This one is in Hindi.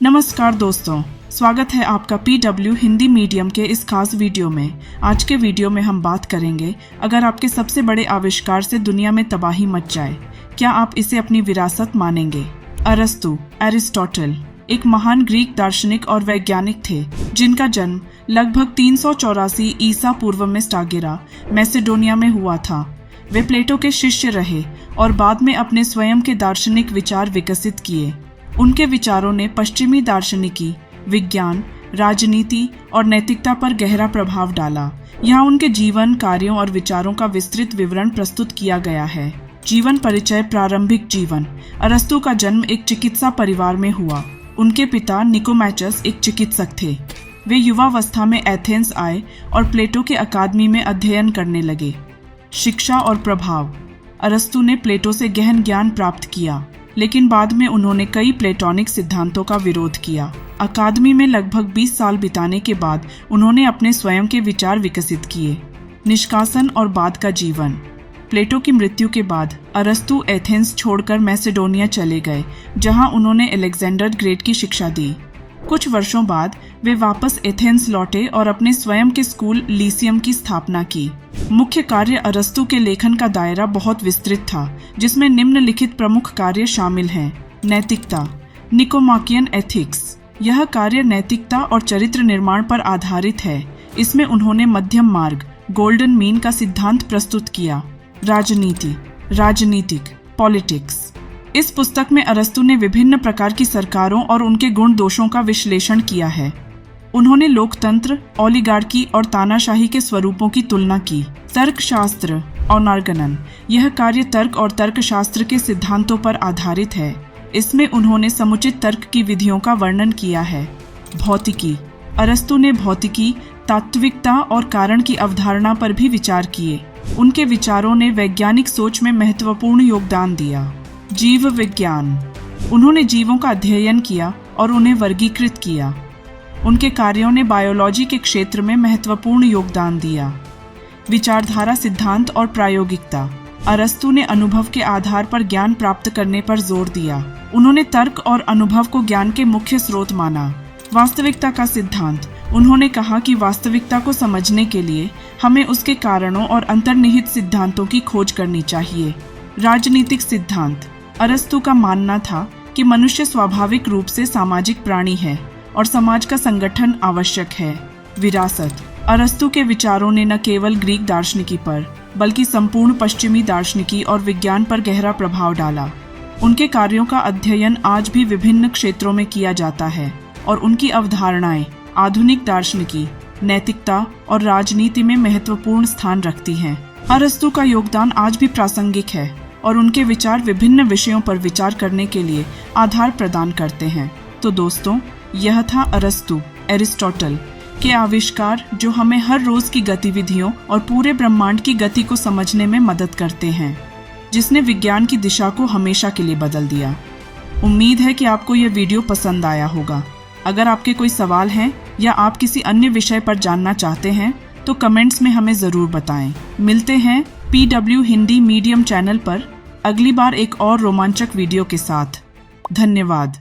नमस्कार दोस्तों, स्वागत है आपका PW हिंदी मीडियम के इस खास वीडियो में। आज के वीडियो में हम बात करेंगे, अगर आपके सबसे बड़े आविष्कार से दुनिया में तबाही मच जाए, क्या आप इसे अपनी विरासत मानेंगे? अरस्तु, एरिस्टोटल एक महान ग्रीक दार्शनिक और वैज्ञानिक थे, जिनका जन्म लगभग 384 ईसा पूर्व में स्टागिरा, मैसेडोनिया में हुआ था। वे प्लेटो के शिष्य रहे और बाद में अपने स्वयं के दार्शनिक विचार विकसित किए। उनके विचारों ने पश्चिमी दार्शनिकी, विज्ञान, राजनीति और नैतिकता पर गहरा प्रभाव डाला। यहाँ उनके जीवन, कार्यों और विचारों का विस्तृत विवरण प्रस्तुत किया गया है। जीवन परिचय। प्रारंभिक जीवन। अरस्तु का जन्म एक चिकित्सा परिवार में हुआ। उनके पिता निकोमैचस एक चिकित्सक थे। वे युवावस्था में एथेंस आए और प्लेटो के अकादमी में अध्ययन करने लगे। शिक्षा और प्रभाव। अरस्तु ने प्लेटो से गहन ज्ञान प्राप्त किया, लेकिन बाद में उन्होंने कई प्लेटोनिक सिद्धांतों का विरोध किया। अकादमी में लगभग 20 साल बिताने के बाद उन्होंने अपने स्वयं के विचार विकसित किए। निष्कासन और बाद का जीवन। प्लेटो की मृत्यु के बाद अरस्तु एथेंस छोड़कर मैसेडोनिया चले गए, जहां उन्होंने अलेक्जेंडर ग्रेट की शिक्षा दी। कुछ वर्षों बाद वे वापस एथेंस लौटे और अपने स्वयं के स्कूल लीसियम की स्थापना की। मुख्य कार्य। अरस्तु के लेखन का दायरा बहुत विस्तृत था, जिसमें निम्नलिखित प्रमुख कार्य शामिल हैं। नैतिकता, निकोमाकियन एथिक्स। यह कार्य नैतिकता और चरित्र निर्माण पर आधारित है। इसमें उन्होंने मध्यम मार्ग, गोल्डन मीन का सिद्धांत प्रस्तुत किया। राजनीति, राजनीतिक, पॉलिटिक्स। इस पुस्तक में अरस्तु ने विभिन्न प्रकार की सरकारों और उनके गुण दोषों का विश्लेषण किया है। उन्होंने लोकतंत्र, ओलिगार्की और तानाशाही के स्वरूपों की तुलना की। तर्कशास्त्र, ऑर्गेनन। यह कार्य तर्क और तर्कशास्त्र के सिद्धांतों पर आधारित है। इसमें उन्होंने समुचित तर्क की विधियों का वर्णन किया है। भौतिकी। अरस्तु ने भौतिकी, तात्विकता और कारण की अवधारणा पर भी विचार किए। उनके विचारों ने वैज्ञानिक सोच में महत्वपूर्ण योगदान दिया। जीव विज्ञान। उन्होंने जीवों का अध्ययन किया और उन्हें वर्गीकृत किया। उनके कार्यों ने बायोलॉजी के क्षेत्र में महत्वपूर्ण योगदान दिया। विचारधारा, सिद्धांत और प्रायोगिकता। अरस्तु ने अनुभव के आधार पर ज्ञान प्राप्त करने पर जोर दिया। उन्होंने तर्क और अनुभव को ज्ञान के मुख्य स्रोत माना। वास्तविकता का सिद्धांत। उन्होंने कहा कि वास्तविकता को समझने के लिए हमें उसके कारणों और अंतर्निहित सिद्धांतों की खोज करनी चाहिए। राजनीतिक सिद्धांत। अरस्तु का मानना था कि मनुष्य स्वाभाविक रूप से सामाजिक प्राणी है और समाज का संगठन आवश्यक है। विरासत। अरस्तु के विचारों ने न केवल ग्रीक दार्शनिकी पर, बल्कि संपूर्ण पश्चिमी दार्शनिकी और विज्ञान पर गहरा प्रभाव डाला। उनके कार्यों का अध्ययन आज भी विभिन्न क्षेत्रों में किया जाता है और उनकी अवधारणाएं आधुनिक दार्शनिकी, नैतिकता और राजनीति में महत्वपूर्ण स्थान रखती हैं। अरस्तु का योगदान आज भी प्रासंगिक है और उनके विचार विभिन्न विषयों पर विचार करने के लिए आधार प्रदान करते हैं। तो दोस्तों, यह था अरस्तु, एरिस्टोटल के आविष्कार, जो हमें हर रोज की गतिविधियों और पूरे ब्रह्मांड की गति को समझने में मदद करते हैं, जिसने विज्ञान की दिशा को हमेशा के लिए बदल दिया। उम्मीद है कि आपको यह वीडियो पसंद आया होगा। अगर आपके कोई सवाल हैं या आप किसी अन्य विषय पर जानना चाहते हैं तो कमेंट्स में हमें ज़रूर बताएं। मिलते हैं PW हिंदी मीडियम चैनल पर अगली बार एक और रोमांचक वीडियो के साथ। धन्यवाद।